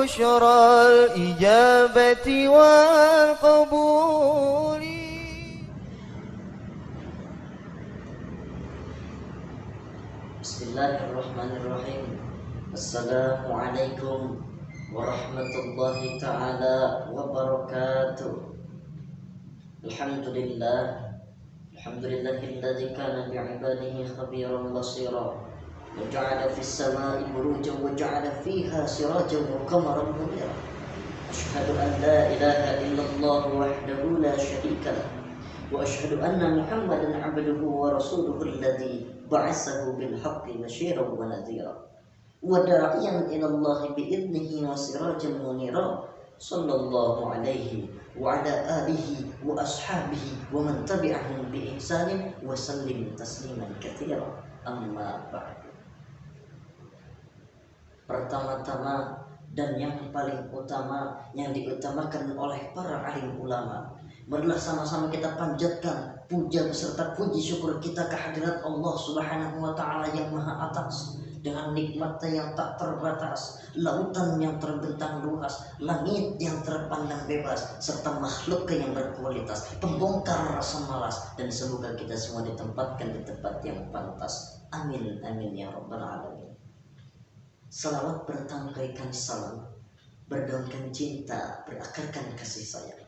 بشرى الإجابة والقبول. Bismillahirrahmanirrahim. Assalamualaikum warahmatullahi ta'ala wabarakatuh. Alhamdulillahilladzi kana bi'ibadihi khabiran basira wa ja'ala fis samai burujan wa ja'ala fiha sirajan wa qamaran munira. Asyhadu an la ilaha illallah wahdahu la syarika lah wa asyhadu anna Muhammadan 'abduhu wa rasuluhu alladzi ba'atsahu bil haqqi basyiran wa nadhira wa da'iyan ila Allah bi idnihi wa sirajan munira. Sallallahu alaihi wa ala alihi wa ashabihi wa man tabi'ahum bi ihsanin wa sallim tasliman katsira. Amma ba'du. Pertama-tama dan yang paling utama yang diutamakan oleh para alim ulama, marilah sama-sama kita panjatkan puja beserta puji syukur kita kehadirat Allah Subhanahu wa taala yang maha atas, dengan nikmatnya yang tak terbatas, lautan yang terbentang luas, langit yang terpandang bebas, serta makhluknya yang berkualitas, pembongkar rasa malas, dan semoga kita semua ditempatkan di tempat yang pantas. Amin amin ya rabbal alamin. Salawat bertangkaikan salam, berdaunkan cinta, berakarkan kasih sayang,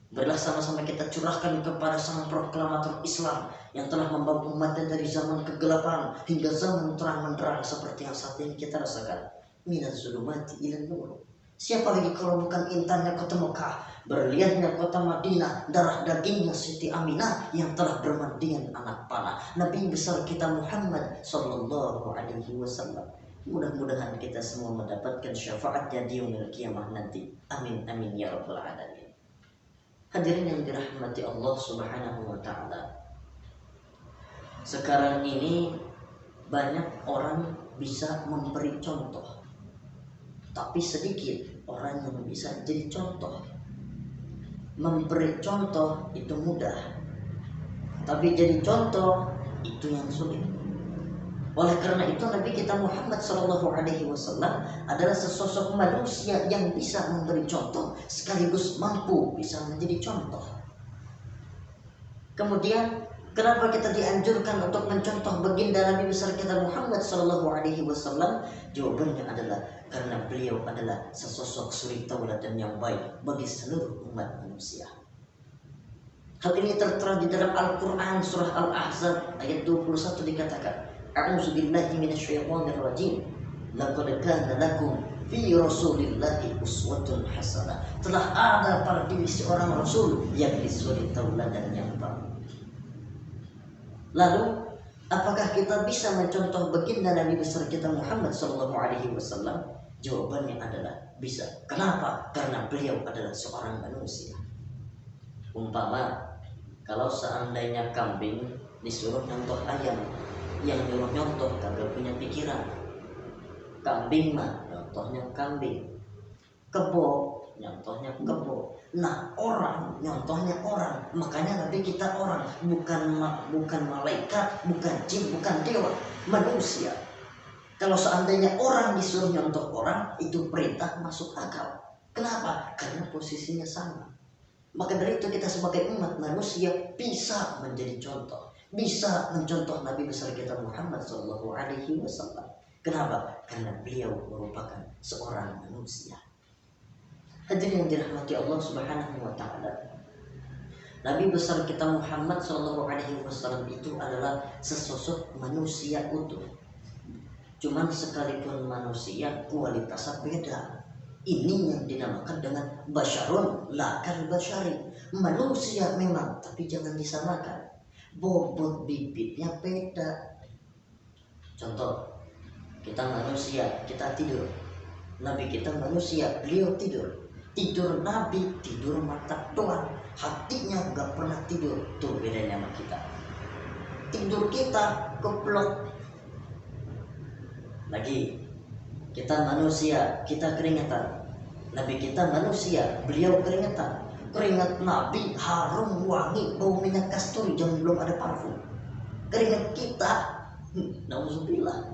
marilah sama-sama kita curahkan kepada sang proklamator Islam yang telah membawa umatnya dari zaman kegelapan hingga zaman terang benderang seperti yang saat ini kita rasakan. Minaz zulumati ilan nur. Siapa lagi kalau bukan intannya kota Mekah, berliannya kota Madinah, darah dagingnya Siti Aminah yang telah bermandian anak panah, Nabi besar kita Muhammad sallallahu alaihi wasallam. Mudah-mudahan kita semua mendapatkan syafaatnya di yaumil qiyamah nanti. Amin amin ya rabbal alamin. Hadirin yang dirahmati Allah Subhanahu wa taala. Sekarang ini banyak orang bisa memberi contoh, tapi sedikit orang yang bisa jadi contoh. Memberi contoh itu mudah, tapi jadi contoh itu yang sulit. Oleh karena itu Nabi kita Muhammad sallallahu alaihi wasallam adalah sesosok manusia yang bisa memberi contoh sekaligus mampu bisa menjadi contoh. Kemudian kenapa kita dianjurkan untuk mencontoh baginda Nabi besar kita Muhammad sallallahu alaihi wasallam? Jawabannya adalah karena beliau adalah sesosok suri tauladan yang baik bagi seluruh umat manusia. Hal ini tertera di dalam Al-Qur'an surah Al-Ahzab ayat 21 dikatakan, A'udzu billahi minasyaitonir rajim. Laqad kana lakum fi rasulillahi uswatun hasanah. Telah ada pada diri seorang rasul yang disuri tauladan yang baik. Lalu, apakah kita bisa mencontoh baginda Nabi besar kita Muhammad sallallahu alaihi wasallam? Jawabannya adalah bisa. Kenapa? Karena beliau adalah seorang manusia. Umpama kalau seandainya kambing disuruh nyontoh ayam, yang nyuruh nyontoh kagak punya pikiran. Kambing mah nyontohnya kambing, kebo nyontohnya kebo. Nah, orang nyontohnya orang. Makanya Nabi kita orang, bukan malaikat, bukan jin, bukan dewa, manusia. Kalau seandainya orang disuruh nyontoh orang, itu perintah masuk akal. Kenapa? Karena posisinya sama. Maka dari itu kita sebagai umat manusia bisa menjadi contoh, bisa mencontoh Nabi besar kita Muhammad sallallahu alaihi wasallam. Kenapa? Karena beliau merupakan seorang manusia. Hadirin yang dirahmati Allah Subhanahu wa taala. Nabi besar kita Muhammad sallallahu alaihi wasallam itu adalah sesosok manusia utuh. Cuman sekalipun manusia kualitasnya beda. Ini yang dinamakan dengan basyarun lakal basyari. Manusia memang, tapi jangan disamakan. Bobot bibitnya beda. Contoh, kita manusia, kita tidur. Nabi kita manusia, beliau tidur. Tidur Nabi, tidur mata doang. Hatinya gak pernah tidur. Tuh bedanya sama kita. Tidur kita keplok. Lagi, kita manusia, kita keringetan. Nabi kita manusia, beliau keringetan. Keringat Nabi harum wangi, bau minyak kasturi, jangan belum ada parfum. Keringat kita, nauzubillah.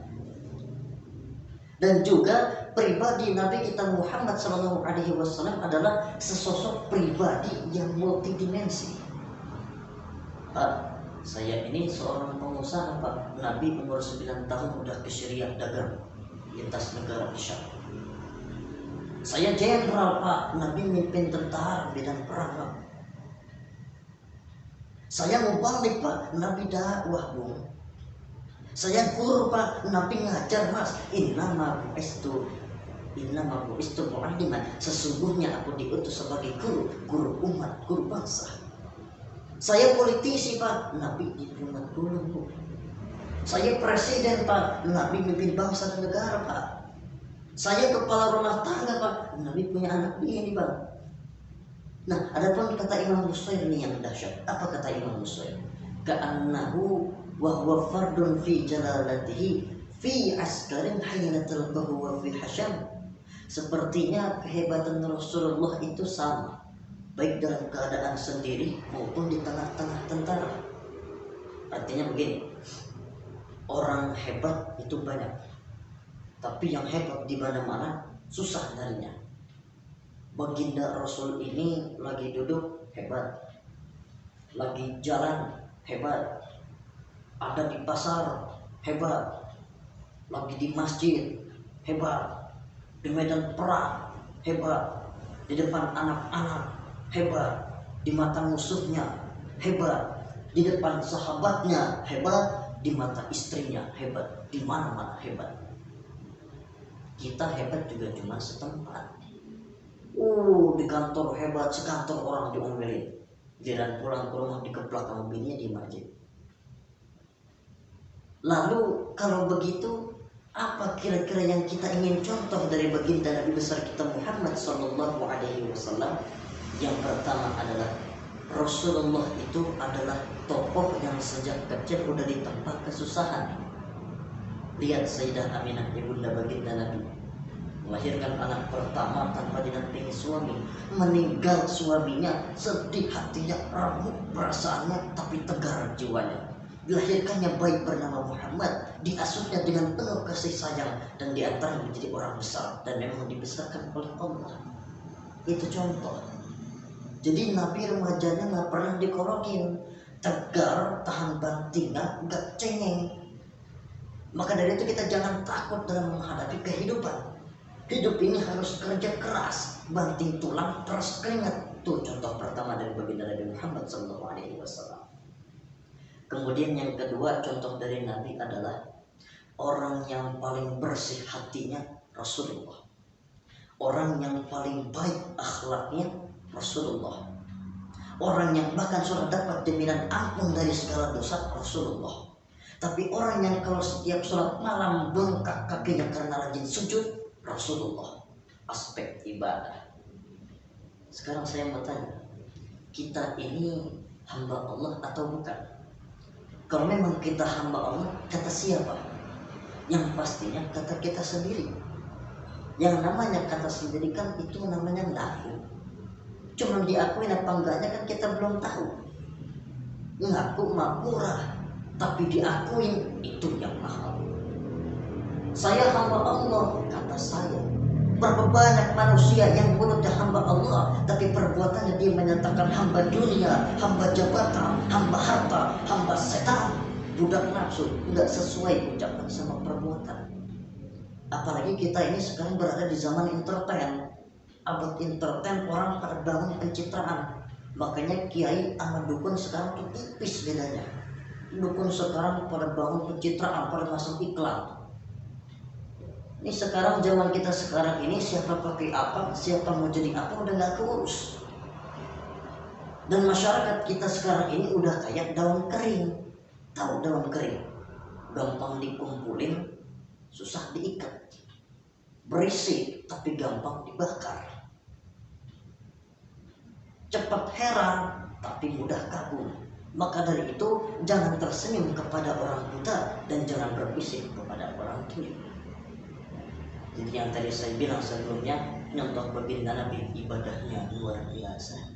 Dan juga pribadi Nabi kita Muhammad SAW adalah sesosok pribadi yang multidimensi. Pak, saya ini seorang pengusaha Pak. Nabi umur 9 tahun udah ke Syria dagang lintas negara Syam. Saya jenderal Pak, Nabi mimpin tentara medan perang Pak. Saya mau balik Pak, Nabi dakwah Bung. Saya guru Pak, Nabi ngajar Mas. Innama bu'istu mu'alliman. Sesungguhnya aku diutus sebagai guru umat, guru bangsa. Saya politisi Pak, Nabi diplomat dulu Bu. Saya presiden Pak, Nabi mimpin bangsa dan negara Pak. Saya kepala rumah tangga Pak, Nabi punya anak ini Pak. Nah, ada pun kata Imam Nusair ini yang dahsyat. Apa kata Imam Nusair? Ka'annahu wa huwa fardun fi jalalatihi fi askarin haynatal bahwa fi hasyam. Sepertinya kehebatan Rasulullah itu sama, baik dalam keadaan sendiri maupun di tengah-tengah tentara. Artinya begini, orang hebat itu banyak, tapi yang hebat di mana-mana susah nyarinya. Baginda Rasul ini lagi duduk hebat, lagi jalan hebat, ada di pasar hebat, lagi di masjid hebat, di medan perang hebat, di depan anak-anak hebat, di mata musuhnya hebat, di depan sahabatnya hebat, di mata istrinya hebat, di mana-mana hebat. Kita hebat juga cuma setempat. Di kantor hebat, sekantor orang diomelin, dan pulang ke rumah dikeplak sama bininya di masjid. Lalu kalau begitu, apa kira-kira yang kita ingin contoh dari baginda Nabi besar kita Muhammad SAW? Yang pertama adalah Rasulullah itu adalah tokoh yang sejak kecil udah ditempa kesusahan. Lihat Sayyidah Aminah, ibunda baginda Nabi, melahirkan anak pertama tanpa dinampingi suami, meninggal suaminya, sedih hatinya, remuk perasaannya, tapi tegar jiwanya. Dilahirkannya bayi bernama Muhammad, diasuhnya dengan penuh kasih sayang, dan diantaranya menjadi orang besar dan memang dibesarkan oleh Allah. Itu contoh. Jadi Nabi remajanya nggak pernah dikorokin, tegar, tahan bantingan, nggak cengeng. Maka dari itu kita jangan takut dalam menghadapi kehidupan. Hidup ini harus kerja keras, banting tulang, peras keringat. Itu contoh pertama dari baginda Nabi Muhammad SAW. Kemudian yang kedua, contoh dari Nabi adalah orang yang paling bersih hatinya Rasulullah. Orang yang paling baik akhlaknya Rasulullah. Orang yang bahkan sudah dapat jaminan ampun dari segala dosa Rasulullah. Tapi orang yang kalau setiap sholat malam bengkak kakinya karena rajin sujud Rasulullah. Aspek ibadah. Sekarang saya mau tanya, kita ini hamba Allah atau bukan? Kalau memang kita hamba Allah, kata siapa? Yang pastinya kata kita sendiri. Yang namanya kata sendiri kan itu namanya ngaku. Cuma diakui apa enggaknya kan kita belum tahu. Ngaku mah murah, tapi diakuin itu yang mahal. Saya hamba Allah, kata saya. Berapa banyak manusia yang mulutnya hamba Allah, tapi perbuatannya dia menyatakan hamba dunia, hamba jabatan, hamba harta, hamba setan, budak nafsu, tidak sesuai ucapan sama perbuatan. Apalagi kita ini sekarang berada di zaman entertain, abad entertain, orang pada bangun pencitraan. Makanya kiai sama dukun sekarang tuh tipis bedanya. Dukun sekarang pada bangun pencitraan, pada masuk iklan. Ini sekarang zaman kita sekarang ini siapa pakai apa, siapa mau jadi apa udah nggak keurus. Dan masyarakat kita sekarang ini udah kayak daun kering. Tahu daun kering? Gampang dikumpulin, susah diikat. Berisik tapi gampang dibakar. Cepat heran tapi mudah kagum. Maka dari itu jangan tersenyum kepada orang buta dan jangan berbisik kepada orang tuli. Jadi yang tadi saya bilang sebelumnya, contoh baginda Nabi ibadahnya luar biasa.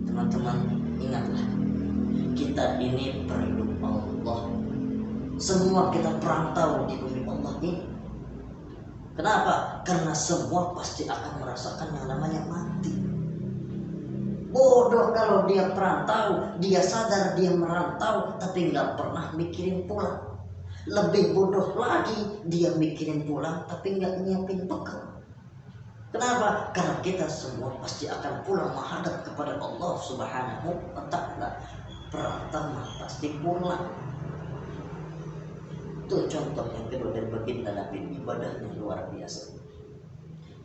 Teman-teman ingatlah, kita ini perlu Allah. Semua kita perantau di bumi Allah ini Kenapa? Karena semua pasti akan merasakan yang namanya mati. Bodoh kalau dia perantau, dia sadar dia merantau, tapi nggak pernah mikirin pulang. Lebih bodoh lagi, dia mikirin pulang, tapi nggak nyiapin bekal. Kenapa? Karena kita semua pasti akan pulang menghadap kepada Allah Subhanahu wa Ta'ala. Perantau pasti pulang. Itu contoh yang kedua dari baginda Nabi, ibadahnya luar biasa.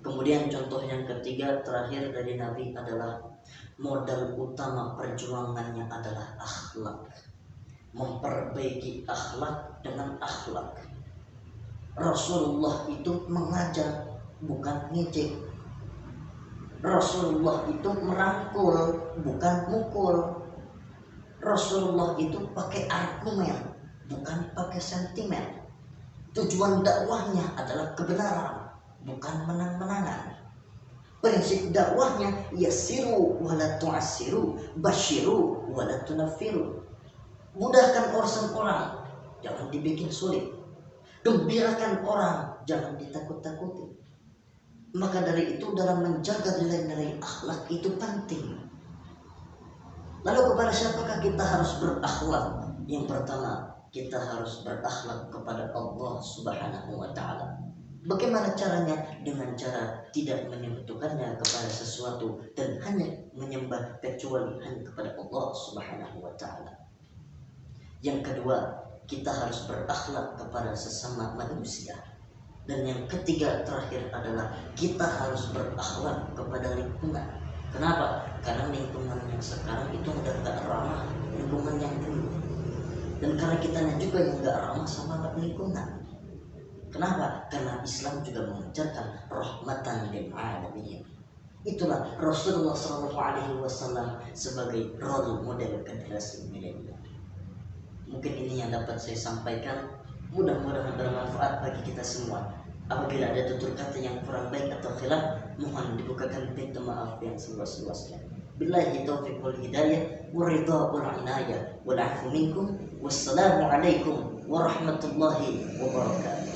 Kemudian contoh yang ketiga terakhir dari Nabi adalah modal utama perjuangannya adalah akhlak. Memperbaiki akhlak dengan akhlak. Rasulullah itu mengajar, bukan ngejek. Rasulullah itu merangkul, bukan mukul. Rasulullah itu pakai argumen, bukan pakai sentimen. Tujuan dakwahnya adalah kebenaran, bukan menang-menangan. Prinsip dakwahnya yassiru wala tu'assiru, basyiru wala tunaffiru. Mudahkan urusan orang, jangan dibikin sulit. Gembirakan orang, jangan ditakut-takuti. Maka dari itu dalam menjaga nilai-nilai akhlak itu penting. Lalu kepada siapakah kita harus berakhlak? Yang pertama, kita harus berakhlak kepada Allah Subhanahu wa Ta'ala. Bagaimana caranya? Dengan cara tidak menyebutkannya kepada sesuatu dan hanya menyembah kecuali hanya kepada Allah Subhanahu wa Ta'ala. Yang kedua, kita harus berakhlak kepada sesama manusia. Dan yang ketiga terakhir adalah kita harus berakhlak kepada lingkungan. Kenapa? Karena lingkungan yang sekarang itu udah gak ramah lingkungan yang dulu. Dan karena kitanya juga yang gak ramah sama lingkungan. Kenapa? Karena Islam juga mengajarkan rahmatan lil alamin. Itulah Rasulullah SAW sebagai role model generasi milenial. Mungkin ini yang dapat saya sampaikan. Mudah-mudahan bermanfaat bagi kita semua. Apabila ada tutur kata yang kurang baik atau khilaf, mohon dibukakan pintu maaf yang seluas-luasnya. Billahi taufiq wal hidayah wa ridha wal inayah wal afu minkum. Wassalamu alaikum warahmatullahi wabarakatuh.